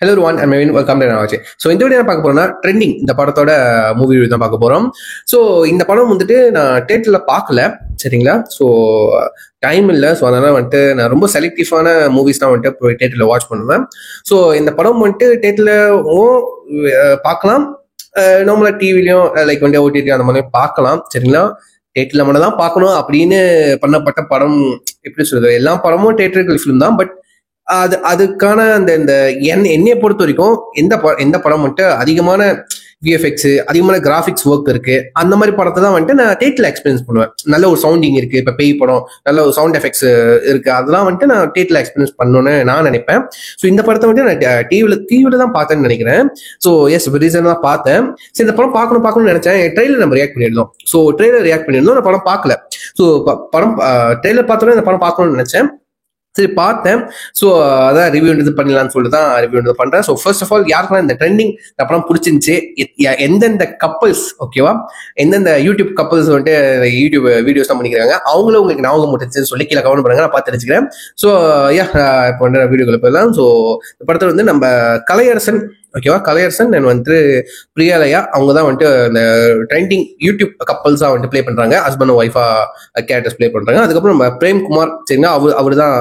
Hello one I mean welcome to நாவாச்சு. So இந்த வீடியோ பார்க்க போறோம்னா ட்ரெண்டிங் இந்த படத்தோட மூவி ரிவ்யூ தான் பார்க்க போறோம். ஸோ இந்த படம் வந்துட்டு நான் தேட்டரில் பார்க்கல, சரிங்களா? ஸோ டைம் இல்லை. ஸோ அதனால வந்துட்டு நான் ரொம்ப செலக்டிவான மூவிஸ் தான் வந்துட்டு போய் தேட்டரில் வாட்ச் பண்ணுவேன். ஸோ இந்த படம் வந்துட்டு தேட்டரில் பார்க்கலாம், நார்மலாக டிவிலையும் லைக் வந்து ஓடிடி அந்த மாதிரி பார்க்கலாம், சரிங்களா? தேட்டரில் மட்டும் தான் பார்க்கணும் அப்படின்னு பண்ணப்பட்ட படம். எப்படி சொல்றது, எல்லா படமும் தேட்டருக்கு ஃபிலிம் தான். பட் அதுக்கான அந்த இந்த என்னைய பொறுத்த வரைக்கும் எந்த படம் வந்துட்டு அதிகமான விஎஃப்எக்ஸ், அதிகமான கிராஃபிக்ஸ் ஒர்க் இருக்கு, அந்த மாதிரி படத்தை தான் வந்துட்டு நான் தேட்டரில் எக்ஸ்பீரியன்ஸ் பண்ணுவேன். நல்ல ஒரு சவுண்டிங் இருக்கு, இப்போ பேய் படம் நல்ல ஒரு சவுண்ட் எஃபெக்ட்ஸ் இருக்கு, அதெல்லாம் வந்துட்டு நான் தேட்டரில் எக்ஸ்பீரியன்ஸ் பண்ணணும்னு நான் நினைப்பேன். ஸோ இந்த படத்தை வந்துட்டு நான் டிவியில தான் பார்த்தேன்னு நினைக்கிறேன். ஸோ எஸ், ரீசன் தான் பார்த்தேன். சரி, இந்த படம் பார்க்கணும்னு நினைச்சேன். ட்ரெயிலர் நம்ம ரியாக்ட் பண்ணியிருந்தோம். ஸோ ட்ரெயிலர் ரியாக்ட் பண்ணியிருந்தோம், நான் படம் பார்க்கல. ஸோ படம் ட்ரெயிலர் பார்த்தோன்னே இந்த படம் பார்க்கணும்னு நினைச்சேன். சரி, பார்த்தேன். ஸோ அதான் ரிவ்யூ பண்ணலாம்னு சொல்லிட்டு தான் ரிவ்யூ பண்றேன். ஸோ ஃபர்ஸ்ட் ஆஃப் ஆல், யாருக்கெல்லாம் இந்த ட்ரெண்டிங் அப்புறம் பிடிச்சிருந்துச்சு, எந்தெந்த கப்பல்ஸ், ஓகேவா, எந்தெந்த யூடியூப் கப்பல்ஸ் வந்துட்டு யூடியூப் வீடியோஸ் தான் பண்ணிக்கிறாங்க, அவங்களும் உங்களுக்கு ஞாபகம் முட்டுச்சுன்னு சொல்லி கீழே கமெண்ட் பண்ணுங்க, நான் பார்த்து தெரிஞ்சுக்கிறேன். ஸோ இப்போ வந்து வீடியோக்குள்ள போயிடலாம். ஸோ இந்த படத்தில் வந்து நம்ம கலையரசன், ஓகேவா, கலையரசன் அண்ட் வந்துட்டு பிரியாலயா, அவங்க தான் வந்துட்டு இந்த ட்ரெண்டிங் யூடியூப் கப்பல்ஸா வந்துட்டு ப்ளே பண்றாங்க. ஹஸ்பண்ட் ஒய்ஃபா கேரக்டர்ஸ் ப்ளே பண்றாங்க. அதுக்கப்புறம் நம்ம பிரேம்குமார், சரிங்களா, அவர் தான்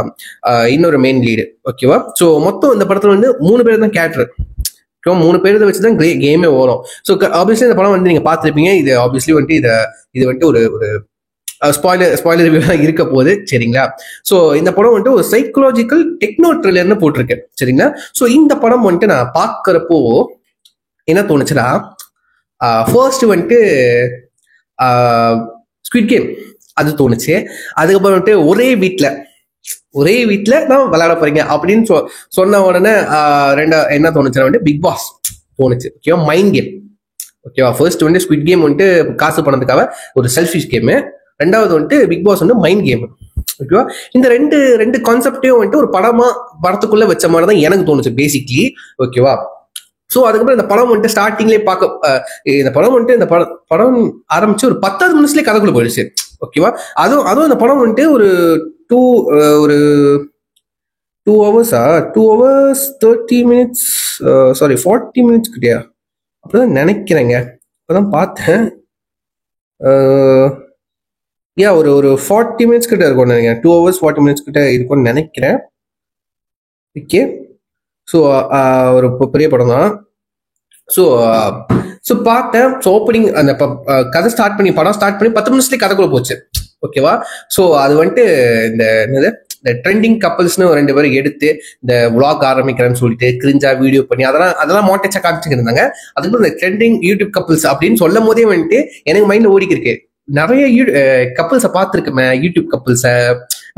இன்னொரு மெயின் லீடு, ஓகேவா. ஸோ மொத்தம் இந்த படத்துல வந்து 3 பேர் தான் கேரக்டர். 3 பேர் வச்சுதான் கேமே வரும். ஸோ ஆப்வியஸ்லி இந்த படம் வந்து நீங்க பார்த்துருப்பீங்க. இது ஆப்வியஸ்லி வந்துட்டு இது வந்துட்டு ஒரு ஸ்பாயிலர் ரிவ்யூ தான் இருக்க போகுது, சரிங்களா. ஸோ இந்த படம் வந்துட்டு ஒரு சைக்கலாஜிக்கல் டெக்னோ த்ரில்லர்னு போட்டிருக்கேன், சரிங்களா. ஸோ இந்த படம் வந்துட்டு நான் பார்க்கறப்போ என்ன தோணுச்சுன்னா, ஃபர்ஸ்ட் வந்துட்டு ஸ்குவிட் கேம் அது தோணுச்சு. அதுக்கப்புறம் வந்துட்டு ஒரே வீட்டில் நான் விளையாட போறீங்க அப்படின்னு சொன்ன உடனே என்ன தோணுச்சுன்னா வந்துட்டு பிக் பாஸ் தோணுச்சு, ஓகேவா. மைண்ட் கேம், ஓகேவா. ஃபர்ஸ்ட் வந்து ஸ்குவிட் கேம் வந்துட்டு காசு பணத்துக்காக ஒரு செல்ஃபிஷ் கேமு. ரெண்டாவது வந்துட்டு பிக் பாஸ் வந்து மைண்ட் கேம், ஓகேவா. இந்த ரெண்டு கான்செப்டையும் வந்துட்டு ஒரு படத்துக்குள்ள வச்ச மாதிரி தான் எனக்கு தோணுச்சு பேசிக்லி, ஓகேவா. ஸோ அதுக்கப்புறம் இந்த படம் வந்துட்டு ஸ்டார்டிங்லேயே இந்த படம் வந்துட்டு இந்த படம் ஆரம்பிச்சு ஒரு 10 நிமிஷத்துலேயே கதைக்குள்ள போயிடுச்சு, ஓகேவா. அதுவும் இந்த படம் வந்துட்டு ஒரு 2 ஹவர்ஸா 2 ஹவர்ஸ் 30 மினிட்ஸ், சாரி 40 மினிட்ஸ் கிட்டயா அப்படிதான் நினைக்கிறேங்க. அப்பதான் பார்த்தேன். ஒரு 40 மினிட்ஸ் கிட்ட இருக்கும் நினைக்கிறேன். 2 ஹவர்ஸ் 40 மினிட்ஸ் கிட்ட இருக்கும்னு நினைக்கிறேன். ஓகே. ஸோ ஒரு பெரிய படம் தான். ஸோ பார்த்தேன். ஸோ ஓப்பனிங் அந்த கதை படம் ஸ்டார்ட் பண்ணி 10 நிமிஷத்துலேயே கதைக்குள்ள போச்சு, ஓகேவா. ஸோ அது வந்துட்டு இந்த ட்ரெண்டிங் கப்பல்ஸ்னு 2 பேரும் எடுத்து இந்த விளாக் ஆரம்பிக்கிறேன்னு சொல்லிட்டு கிரிஞ்சா வீடியோ பண்ணி அதெல்லாம் மோட்டச்சா காமிச்சுக்கிட்டு இருந்தாங்க. அதுக்கப்புறம் இந்த ட்ரெண்டிங் யூடியூப் கப்பல்ஸ் அப்படின்னு சொல்லும் போதே வந்துட்டு எனக்கு மைண்ட் ஓடிக்கிருக்கு. நிறைய கப்பல்ஸை பார்த்துருக்கமே, யூடியூப் கப்பல்ஸை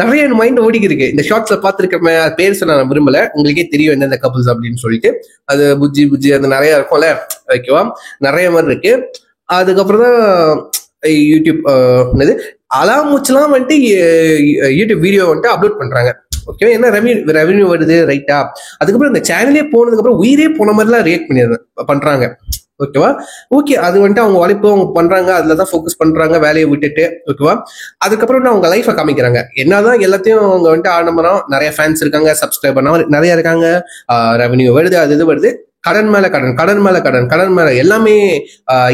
நிறைய மைண்ட் ஓடிக்கிருக்கு. இந்த ஷார்ட்ஸ்ல பார்த்துருக்கமே, பேர் சொல்ல நான் விரும்பல, உங்களுக்கே தெரியும் எந்தெந்த கப்பல்ஸ் அப்படின்னு சொல்லிட்டு. அது புஜ்ஜி அது நிறைய இருக்கும்ல, ஓகேவா. நிறைய மாதிரி இருக்கு. அதுக்கப்புறம் தான் யூடியூப் என்னது அலாமூச்செல்லாம் வந்துட்டு யூடியூப் வீடியோ வந்துட்டு அப்லோட் பண்றாங்க, ஓகேவா. என்ன ரெவன்யூ வருது, ரைட்டா. அதுக்கப்புறம் இந்த சேனலே போனதுக்கப்புறம் உயிரே போன மாதிரிலாம் ரியாக்ட் பண்றாங்க, ஓகேவா. ஓகே, அது வந்துட்டு அவங்க உழைப்பு அவங்க பண்றாங்க, அதுலதான் ஃபோக்கஸ் பண்றாங்க வேலையை விட்டுட்டு, ஓகேவா. அதுக்கப்புறம் அவங்க லைஃபை காமிக்கிறாங்க. என்னதான் எல்லாத்தையும் அவங்க வந்துட்டு ஆடம்பரம், நிறைய ஃபேன்ஸ் இருக்காங்க, சப்ஸ்கிரைபர் நிறைய இருக்காங்க, ரெவன்யூ வருது, அது இது வருது, கடன் மேல எல்லாமே,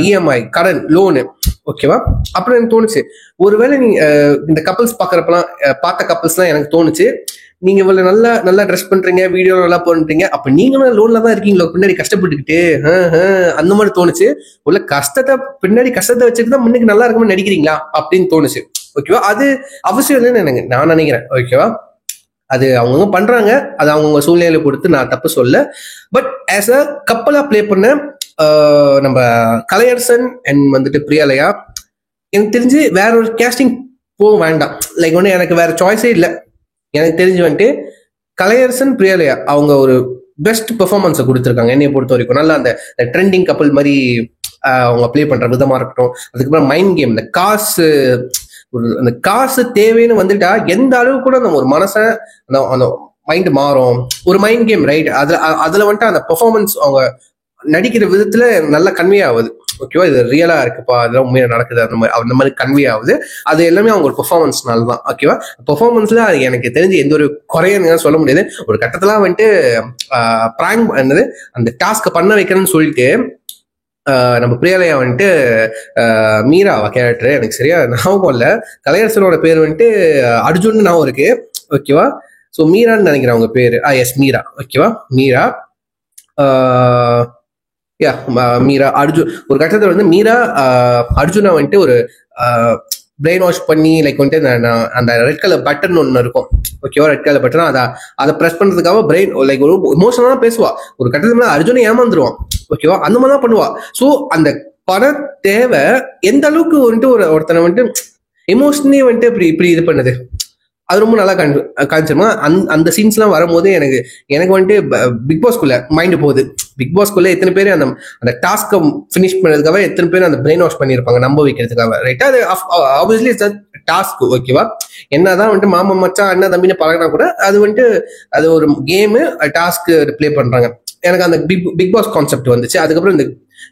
இஎம்ஐ, கடன், லோனு, ஓகேவா. அப்புறம் எனக்கு தோணுச்சு, ஒருவேளை நீ இந்த கப்பல்ஸ் பார்த்த கப்பல்ஸ்லாம் எனக்கு தோணுச்சு, நீங்க இவ்வளவு நல்லா ட்ரெஸ் பண்றீங்க, வீடியோ நல்லா பண்றீங்க, அப்ப நீங்களும் லோன்ல தான் இருக்கீங்களோ பின்னாடி கஷ்டப்பட்டுக்கிட்டு, அந்த மாதிரி தோணுச்சு. உள்ள பின்னாடி கஷ்டத்தை வச்சுட்டு தான் முன்னுக்கு நல்லா இருக்கும்னு நடிக்கிறீங்களா அப்படின்னு தோணுச்சு, ஓகேவா. அது அவசியம் இல்லைன்னு நான் நினைக்கிறேன், ஓகேவா. அது அவங்கவுங்க பண்றாங்க, அது அவங்கவுங்க சூழ்நிலையில கொடுத்து நான் தப்பு சொல்ல. பட் ஆஸ் அ கப்பலா பிளே பண்ண நம்ம கலையரசன் அண்ட் வந்துட்டு பிரியாலயா, எனக்கு தெரிஞ்சு வேற ஒரு கேஸ்டிங் போக வேண்டாம். லைக் ஒன்று எனக்கு வேற சாய்ஸே இல்லை. எனக்கு தெரிஞ்சு வந்துட்டு கலையரசன், பிரியாலயா அவங்க ஒரு பெஸ்ட் பெர்ஃபார்மன்ஸை கொடுத்துருக்காங்க என்னைய பொறுத்த வரைக்கும். நல்லா அந்த ட்ரெண்டிங் கப்பல் மாதிரி அவங்க பிளே பண்ற விதமா இருக்கட்டும். அதுக்கப்புறம் மைண்ட் கேம், அந்த காசு தேவைன்னு வந்துட்டா எந்த அளவு கூட நம்ம ஒரு மனசை அந்த மைண்ட் மாறும். ஒரு மைண்ட் கேம், ரைட். அதுல வந்துட்டு அந்த பெர்ஃபார்மன்ஸ் அவங்க நடிக்கிற விதத்துல நல்லா கன்வே ஆகுது. ஓகேவா, இது ரியலா இருக்குப்பா, அதெல்லாம் உண்மையா நடக்குது, அந்த மாதிரி கன்வே ஆகுது. அது எல்லாமே அவங்க ஒரு பெர்ஃபார்மன்ஸ்னால தான். ஓகேவா, பெர்ஃபார்மன்ஸ்ல எனக்கு தெரிஞ்சு எந்த ஒரு குறையும் சொல்ல முடியாது. ஒரு கட்டத்துல வந்துட்டு பிராங்க் என்னது அந்த டாஸ்க் பண்ண வைக்கிறேன்னு சொல்லிட்டு நம்ம பிரியாலயா வந்துட்டு மீராவா கேரக்டர் எனக்கு சரியா ஞாபகம் இல்ல, கலையரசனோட பேர் வந்துட்டு அர்ஜுன் ஞாபகம் இருக்கு. ஓகேவா, ஸோ மீரான்னு நினைக்கிறேன் அவங்க பேரு. எஸ் மீரா. ஓகேவா, மீரா. யா மீரா அர்ஜுன் ஒரு கட்டத்தில் வந்து மீரா அர்ஜுனா வந்துட்டு ஒரு பிரெயின் வாஷ் பண்ணி லைக் வந்துட்டு அந்த ரெட் கலர் பட்டன் ஒன்று இருக்கும். ஓகேவா, ரெட் கலர் பட்டன் அதை ப்ரெஸ் பண்றதுக்காக பிரெயின் லைக் ஒரு இமோஷனலா பேசுவா. ஒரு கட்டத்துல அர்ஜுனை ஏமாந்துருவான். ஓகேவா, அந்த மாதிரி தான் பண்ணுவா. ஸோ அந்த பட தேவை எந்த அளவுக்கு வந்துட்டு ஒருத்தனை வந்துட்டு எமோஷனே வந்துட்டு இப்படி இது பண்ணுது, அது ரொம்ப நல்லா காமிச்சிருமா. அந்த சீன்ஸ் எல்லாம் வரும்போது எனக்கு வந்துட்டு பிக் பாஸ்குள்ள மைண்ட் போகுது. பிக் பாஸ்குள்ள எத்தனை பேர் அந்த டாஸ்கை பினிஷ் பண்ணதுக்காக எத்தனை பேர் அந்த பிரெயின் வாஷ் பண்ணியிருப்பாங்க நம்ப வைக்கிறதுக்காக. ரைட்டா, அது ஆப்வியஸ்லி டாஸ்க். ஓகேவா, என்னதான் வந்துட்டு மாமா மச்சான் அண்ணா தம்பின்னு பழகினா கூட அது வந்துட்டு அது ஒரு கேமு, டாஸ்க் பிளே பண்றாங்க. எனக்கு அந்த பிக் பாஸ் கான்செப்ட் வந்துச்சு. அதுக்கப்புறம் இந்த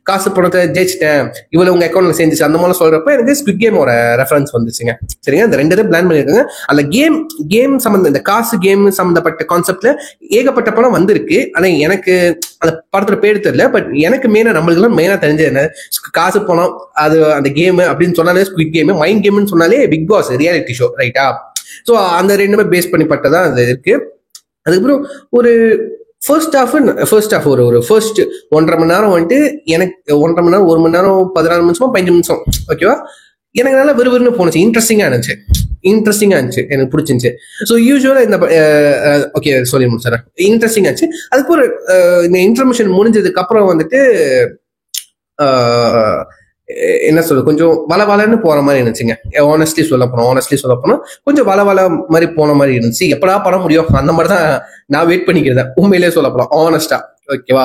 காசு பணத்தை ஜெயிச்சிட்டேன், இவ்வளவு உங்க அக்கௌண்ட்ல சேர்ந்துச்சு, அந்த மாதிரி சொல்றப்ப எனக்கு ஸ்குவிட் கேமோட ரெஃபரன்ஸ் வந்துச்சுங்க. சரிங்க, அந்த 2 பிளான் பண்ணிருக்காங்க. அந்த கேம் சம்பந்தம், இந்த காசு கேம் சம்பந்தப்பட்ட கான்செப்ட்ல ஏகப்பட்ட படம் வந்திருக்கு. ஆனா எனக்கு அந்த படத்துல பேர் தெரியல. பட் எனக்கு நம்மளுக்கு மெயினா தெரிஞ்சது என்ன, காசு பணம், அது அந்த கேம் அப்படின்னு சொன்னாலே ஸ்குவிட் கேம், மைண்ட் கேம்னு சொன்னாலே பிக் பாஸ் ரியாலிட்டி ஷோ. ரைட்டா, ஸோ அந்த 2 பேஸ் பண்ணிப்பட்டதான் அது இருக்கு. அதுக்கப்புறம் ஒரு ஃபர்ஸ்ட் ஹாஃப் ஒரு ஃபர்ஸ்ட் 1.5 மணி நேரம் வந்துட்டு எனக்கு 1.5 மணி நேரம் 1 மணி நேரம் 14 நிமிஷமா 15 நிமிஷம். ஓகேவா, எனக்கு நல்லா விறுவிறுன்னு போனுச்சு, இன்ட்ரெஸ்டிங்கா இருந்துச்சு, எனக்கு பிடிச்சிருந்துச்சு. ஸோ யூஸ்வலா இந்த ஓகே சொல்லி முடிச்சிடறேன், இன்ட்ரெஸ்டிங்கா இருந்துச்சு. அதுக்கப்புறம் இந்த இன்ஃபர்மேஷன் முடிஞ்சதுக்கு அப்புறம் வந்துட்டு என்ன சொல்றது, கொஞ்சம் வளவலன்னு போற மாதிரி இருந்துச்சுங்க. ஆனஸ்ட்லி சொல்ல போனோம் கொஞ்சம் வளவல மாதிரி போன மாதிரி இருந்துச்சு. எப்படா படம் முடியும் அந்த மாதிரி தான் நான் வெயிட் பண்ணிக்கிறேன், உண்மையிலேயே சொல்ல போனோம் ஆனஸ்டா. ஓகேவா,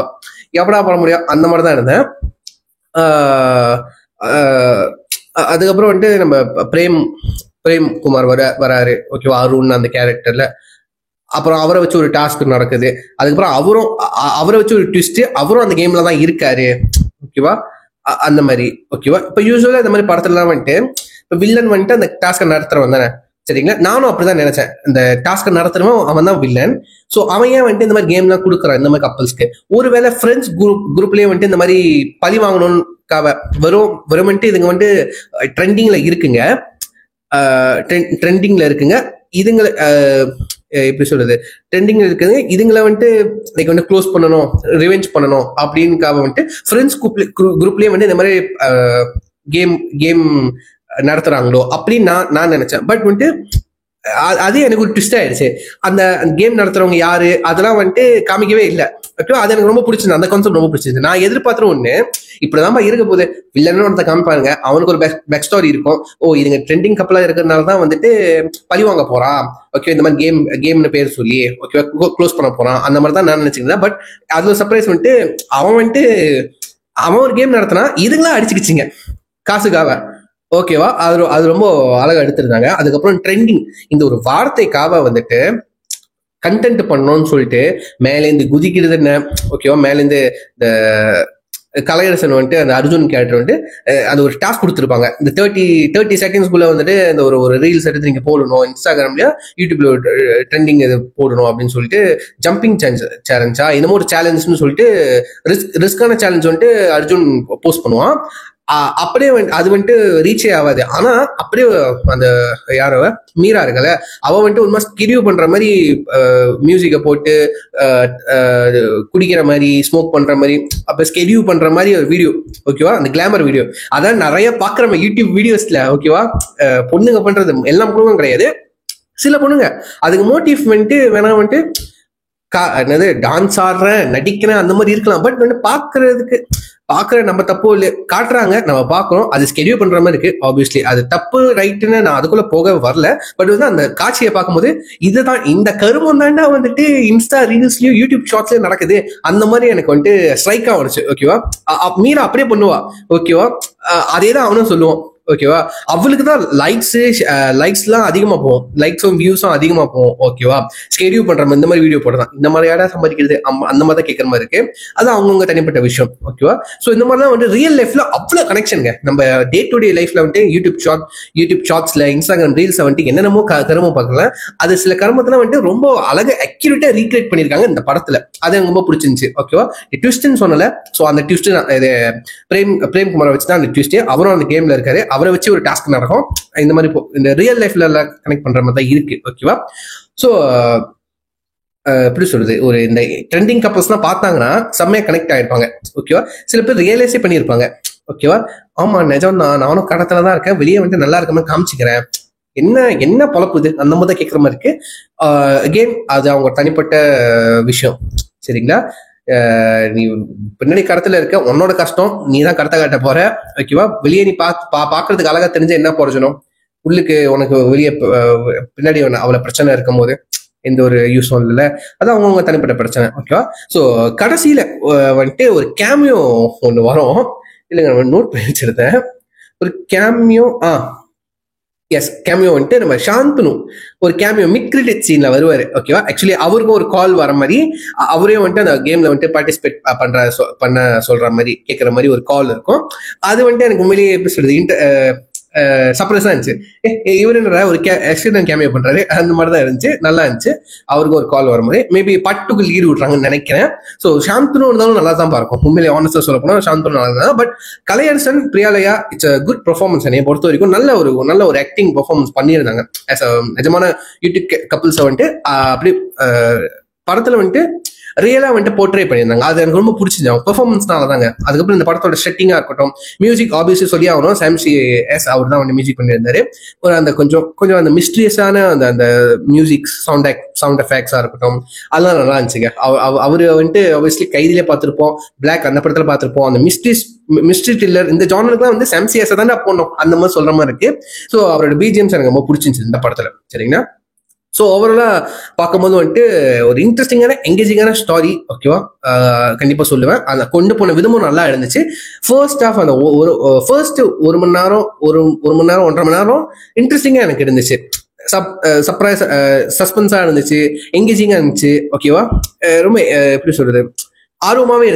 எப்படா படம் முடியும் அந்த மாதிரி தான் இருந்தேன். அதுக்கப்புறம் வந்துட்டு நம்ம பிரேம் குமார் வராரு. ஓகேவா, அருண் அந்த கேரக்டர்ல. அப்புறம் அவரை வச்சு ஒரு டாஸ்க் நடக்குது. அதுக்கப்புறம் அவரை வச்சு ஒரு ட்விஸ்ட், அவரும் அந்த கேம்ல தான் இருக்காரு. ஓகேவா, அந்த மாதிரி. ஓகேவா, இப்ப யூஸ்வலா இந்த மாதிரி படத்துல வந்துட்டு இப்ப வில்லன் வந்துட்டு அந்த டாஸ்கை நடத்துறவன் தானே. சரிங்களா, நானும் அப்படிதான் நினைச்சேன், இந்த டாஸ்கை நடத்துறவன் அவன் தான் வில்லன். சோ அவன் ஏன் வந்துட்டு இந்த மாதிரி கேம் எல்லாம் கொடுக்குறான் இந்த மாதிரி கப்பல்ஸ்க்கு. ஒருவேளை ஃப்ரெண்ட்ஸ் குரூப்லயே வந்துட்டு இந்த மாதிரி பழி வாங்கணும்னு வெறும் வந்துட்டு இதுங்க வந்துட்டு ட்ரெண்டிங்ல இருக்குங்க இதுங்களை எப்படி சொல்றது, ட்ரெண்டிங்ல இருக்குது இதுங்களை வந்துட்டு லைக் வந்து க்ளோஸ் பண்ணணும், ரிவெஞ்ச் பண்ணணும் அப்படின்னுக்காக வந்துட்டு ஃப்ரெண்ட்ஸ் குரூப்லயே வந்து இந்த மாதிரி கேம் நடத்துறாங்களோ அப்படின்னு நான் நினைச்சேன். பட் வந்துட்டு அது எனக்கு ஒரு ட்விஸ்ட் ஆயிடுச்சு. அந்த கேம் நடத்துறவங்க யாரு அதெல்லாம் வந்துட்டு காமிக்கவே இல்லை. ஓகேவா, அது எனக்கு ரொம்ப பிடிச்சிருந்தது, அந்த கான்செப்ட் ரொம்ப பிடிச்சிருந்தது. நான் எதிர்பார்த்துற ஒண்ணு இப்படிதான் இருக்க போகுது, வில்லன்னு ஒருத்த காமிப்பாருங்க, அவனுக்கு ஒரு பேக் ஸ்டோரி இருக்கும். ஓ இதுங்க ட்ரெண்டிங் கப்பலா இருக்கிறதுனால தான் வந்துட்டு பழி வாங்க போறான். ஓகே, இந்த மாதிரி கேம்னு பேர் சொல்லி ஓகே க்ளோஸ் பண்ண போறான், அந்த மாதிரி தான் நான் நினைச்சிருந்தேன். பட் அது ஒரு சர்ப்ரைஸ் வந்துட்டு அவன் ஒரு கேம் நடத்தினா இதுங்களா அடிச்சுக்கிச்சிங்க காசுக்காக. ஓகேவா, அது ரொம்ப அழகா எடுத்திருந்தாங்க. அதுக்கப்புறம் ட்ரெண்டிங் இந்த ஒரு வார்த்தைக்காக வந்துட்டு கண்டென்ட் பண்ணணும்னு சொல்லிட்டு மேலேந்து குதிக்கிறது என்ன. ஓகேவா, மேலேந்து இந்த கலையரசன் வந்துட்டு அந்த அர்ஜுன் கேரக்டர் வந்துட்டு அது ஒரு டாஸ்க் கொடுத்துருப்பாங்க. இந்த 30 செகண்ட்ஸ்குள்ள வந்துட்டு இந்த ஒரு ரீல்ஸ் எடுத்து நீங்க போடணும், இன்ஸ்டாகிராம்லயா யூடியூப்ல ட்ரெண்டிங் இது போடணும் அப்படின்னு சொல்லிட்டு ஜம்பிங் சேலஞ்சா என்னமோ ஒரு சேலஞ்சுன்னு சொல்லிட்டு ரிஸ்கான சேலஞ்ச் வந்துட்டு அர்ஜுன் போஸ்ட் பண்ணுவான். அப்படியே அது வந்துட்டு ரீச்சே ஆகாது. ஆனா அப்படியே அந்த யாரவ மீரா இருக்கல அவ வந்துட்டு ஒரு மாதிரி கிரியூ பண்ற மாதிரி மியூசிக்கை போட்டு குடிக்கிற மாதிரி ஸ்மோக் பண்ற மாதிரி அப்ப ஸ்கெடியூ பண்ற மாதிரி ஒரு வீடியோ. ஓகேவா, அந்த கிளாமர் வீடியோ அதான் நிறைய பாக்குற யூடியூப் வீடியோஸ்ல. ஓகேவா, பொண்ணுங்க பண்றது எல்லாம் பொண்ணுங்க கிடையாது, சில பொண்ணுங்க அதுக்கு மோட்டிவ் வந்துட்டு வேணா வந்துட்டு என்னது டான்ஸ் ஆடுறேன் நடிக்கிறேன் அந்த மாதிரி இருக்கலாம். பட் வந்து பாக்குற நம்ம தப்பு இல்லை, காட்டுறாங்க நம்ம பாக்குறோம், அது ஸ்கெடியூல் பண்ற மாதிரி இருக்கு. ஆப்வியஸ்லி அது தப்பு ரைட்டுன்னு நான் அதுக்குள்ள போக வரல. பட் வந்து அந்த காட்சியை பார்க்கும்போது இதுதான் இந்த கருமம் தாண்டா வந்துட்டு இன்ஸ்டா ரீல்ஸ்லயும் யூடியூப் ஷார்ட்ஸ்லயும் நடக்குது, அந்த மாதிரி எனக்கு வந்துட்டு ஸ்ட்ரைக் ஆகிடுச்சு. ஓகேவா, மீரா அப்படியே பண்ணுவா. ஓகேவா, அதே தான் அவனும் சொல்லுவான். ஓகேவா. அவளுக்கு தான் லைக்ஸ்லாம் அதிகமா போகும், லைக்ஸும் வியூஸும் அதிகமா போகும். ஓகேவா. ஸ்கெடியூல் பண்ற இந்த மாதிரி வீடியோ போடுறான், இந்த மாதிரி யாரா சம்பாதிக்கிறது அந்த மாதிரி தான் கேட்கற மாதிரி இருக்கு. அது அவங்கவுங்க தனிப்பட்ட விஷயம். ஓகேவா. ஸோ இந்த மாதிரி தான் வந்து ரியல் லைஃப்ல அவ்வளோ கனெக்ஷனுங்க. நம்ம டே டு டே லைஃப்ல வந்துட்டு யூடியூப் ஷார்ட்ஸ்ல இன்ஸ்டாகிராம் ரீல்ஸ்ல வந்துட்டு என்னென்னமோ கருமம் பார்க்கலாம். அது சில கருமத்துல வந்துட்டு ரொம்ப அழகா அக்யூரேட்டா ரீக்ரியேட் பண்ணிருக்காங்க இந்த படத்துல. அது எனக்கு ரொம்ப பிடிச்சிருந்துச்சு. ஓகேவா. ட்விஸ்ட்னு சொன்னல, ஸோ அந்த ட்விஸ்ட் பிரேம்குமாரை வச்சு தான் அந்த ட்விஸ்ட். அவரும் அந்த கேம்ல இருக்காரு, அவரை வச்சு ஒரு டாஸ்க் நடக்கும். இந்த மாதிரி இந்த ரியல் லைஃப்ல கனெக்ட் பண்ற மாதிரி தான் இருக்கு. ஓகேவா. ஸோ எப்படி சொல்றது, ஒரு இந்த ட்ரெண்டிங் கப்பல்ஸ்லாம் பார்த்தாங்கன்னா செம்மையா கனெக்ட் ஆயிருப்பாங்க. ஓகேவா. சில பேர் ரியலைஸே பண்ணியிருப்பாங்க. ஓகேவா. ஆமா நிஜம் தான், நானும் கடத்துல தான் இருக்கேன், வெளியே வந்து நல்லா இருக்க மாதிரி காமிச்சிக்கிறேன், என்ன பொழப்புது அந்த மாதிரி தான் கேட்குற மாதிரி இருக்கு. அகெயின் அது அவங்க தனிப்பட்ட விஷயம். சரிங்களா. நீ பின்னாடி கடத்துல இருக்க, உன்னோட கஷ்டம், நீ தான் கடத்த காட்ட போற. ஓகேவா. வெளியே நீ பாக்குறதுக்கு அழகா தெரிஞ்ச என்ன பிரயோஜனம், உள்ளுக்கு உனக்கு வெளியே பின்னாடி அவ்வளவு பிரச்சனை இருக்கும் போது எந்த ஒரு யூஸும் இல்லை. அது அவங்கவுங்க தனிப்பட்ட பிரச்சனை. ஓகேவா. ஸோ கடைசியில வந்துட்டு ஒரு கேமியோ ஒன்று வரும். இல்லைங்க, நோட் பண்ணி வச்சிருந்தேன் ஒரு கேமியோ. எஸ், கேமியோ வந்துட்டு நம்ம சாந்தனு ஒரு கேமியோ மிட் கிரெடிட் சீன்ல வருவாரு. ஓகேவா. ஆக்சுவலி அவருக்கும் ஒரு கால் வர மாதிரி, அவரே வந்துட்டு அந்த கேம்ல வந்துட்டு பார்ட்டிசிபேட் பண்ண சொல்ற மாதிரி கேட்கற மாதிரி ஒரு கால் இருக்கும். அது வந்துட்டு எனக்கு உண்மையிலேயே எப்படி சொல்றது, சர்ப்ரைஸா இருந்துச்சு. இவர் என்ன ஒரு கேமியோ பண்றாரு, அந்த மாதிரி தான் இருந்துச்சு. நல்லா இருந்துச்சு. அவருக்கு ஒரு கால் வர மாதிரி மேபி பட்டுக்கு லீடு விட்றாங்கன்னு நினைக்கிறேன். ஸோ சாந்தனு இருந்தாலும் நல்லா தான் பார்க்கும். உண்மையிலே ஆனஸ்டா சொல்ல போனா சாந்தனு நல்லா தான். But Kalaiyarasan, Priyalaya, it's a good performance. என்னைய பொறுத்த வரைக்கும் நல்ல ஒரு ஆக்டிங் பெர்ஃபார்மன்ஸ் பண்ணியிருந்தாங்க. நிஜமான யூடியூப் கப்பிள்ஸை வந்துட்டு அப்படி படத்துல வந்துட்டு ரியலா வந்துட்டு போர்ட்ரே பண்ணியிருந்தாங்க. அது எனக்கு ரொம்ப பிடிச்சிருந்தது அவங்க பெர்ஃபார்மன்ஸ்னால தாங்க. அதுக்கப்புறம் இந்த படத்தோட செட்டிங்கா இருக்கட்டும், மியூசிக் ஆப்வியஸ்லி சொல்லி ஆகணும், சாம்சி அவர் தான் வந்து மியூசிக் பண்ணியிருந்தாரு. ஒரு அந்த கொஞ்சம் அந்த மிஸ்டீரியஸான அந்த மியூசிக் சவுண்ட் எஃபெக்ட்ஸா இருக்கட்டும், அதெல்லாம் நல்லா இருந்துச்சுங்க. அவரு வந்துட்டு ஆப்வியஸ்லி கைதிலே பார்த்திருப்போம், பிளாக் அந்த படத்துல பார்த்திருப்போம். அந்த மிஸ்ட்ரி த்ரில்லர் இந்த ஜானருக்குலாம் வந்து சாம்சி தான் போடணும் அந்த மாதிரி சொல்ற மாதிரி இருக்கு. ஸோ அவரோட பிஜிஎம்ஸ் எனக்கு ரொம்ப பிடிச்சிருந்துச்சு இந்த படத்துல. சரிங்களா. ஸோ ஓவராலா பார்க்கும்போது வந்துட்டு ஒரு இன்ட்ரெஸ்டிங்கான எங்கேஜிங்கான ஸ்டாரி. ஓகேவா. கண்டிப்பா சொல்லுவேன். அதை கொண்டு போன விதமும் நல்லா இருந்துச்சு. ஃபர்ஸ்ட் ஹாஃப் அந்த ஃபர்ஸ்ட் ஒரு மணி நேரம் 1.5 மணி நேரம் இன்ட்ரெஸ்டிங்கா எனக்கு இருந்துச்சு. சர்ப்ரைஸ் சஸ்பென்ஸா இருந்துச்சு, எங்கேஜிங்கா இருந்துச்சு. ஓகேவா. ரொம்ப எப்படி சொல்றது, ஆர்வமாவே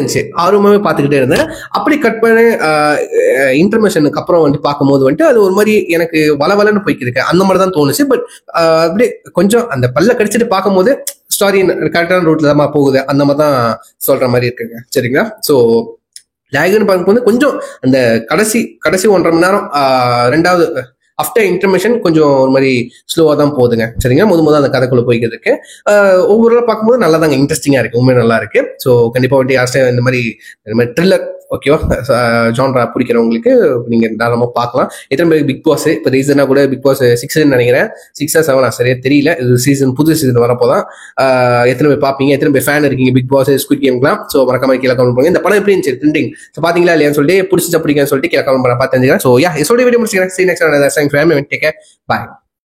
பார்த்துக்கிட்டே இருந்தேன். அப்படி கட் பண்ண இன்டர்மிஷனுக்கு அப்புறம் வந்துட்டு பார்க்கும்போது வந்துட்டு அது ஒரு மாதிரி எனக்கு வளவலன்னு போய்க்கிருக்கு அந்த மாதிரி தான் தோணுச்சு. பட் அப்படியே கொஞ்சம் அந்த பல்ல கடிச்சிட்டு பார்க்கும்போது ஸ்டாரி கரெக்டான ரூட்ல தான் போகுது அந்த மாதிரி தான் சொல்ற மாதிரி இருக்குங்க. சரிங்களா. ஸோ லேகுன்னு பார்க்கும்போது கொஞ்சம் அந்த கடைசி 1.5 மணி நேரம் ரெண்டாவது ஆஃப்டர் இன்டர்மிஷன் கொஞ்சம் ஒரு மாதிரி ஸ்லோவா தான் போகுதுங்க. சரிங்க. முதல் அந்த கதைக்குள்ள போய்க்கிட்டு இருக்கு. ஒவ்வொரு பார்க்கும்போது நல்லா தாங்க இன்ட்ரெஸ்டிங்கா இருக்கு, உண்மை நல்லா இருக்கு. ஸோ கண்டிப்பா வந்துட்டு யார்ஸ்டே இந்த மாதிரி த்ரில்லர் ஓகேவா ஜான்ரா பிடிக்கிறவங்களுக்கு நீங்க தாராளமா பார்க்கலாம். எத்தனை பேருக்கு பிக் பாஸ் இப்போ ரீசனா கூட பிக் பாஸ் 6 நினைக்கிறேன், 6 or 7 சரியா தெரியல. இது புது சீசன் வரப்போதான். எத்தனை பேர் பார்ப்பீங்க, எத்தனை பேர் ஃபேன் இருக்கீங்க பிக் பாஸ், ஸ்குவிட் கேம்லாம். ஸோ மறக்காம கீழே கமெண்ட் பண்ணுங்க. இந்த படம் எப்படி இருந்துச்சு ட்ரெண்டிங், ஸோ பாத்தீங்களா இல்லையான்னு சொல்லிட்டு பிடிச்சா பிடிக்குன்னு சொல்லிட்டு கீழே கமெண்ட் பண்ண பார்த்து தெரிஞ்சுக்கிறேன். ஸோ யா இதோட வீடியோ முடிச்சுக்கிறேன். See you next time. Thanks for having me. Take care. Bye.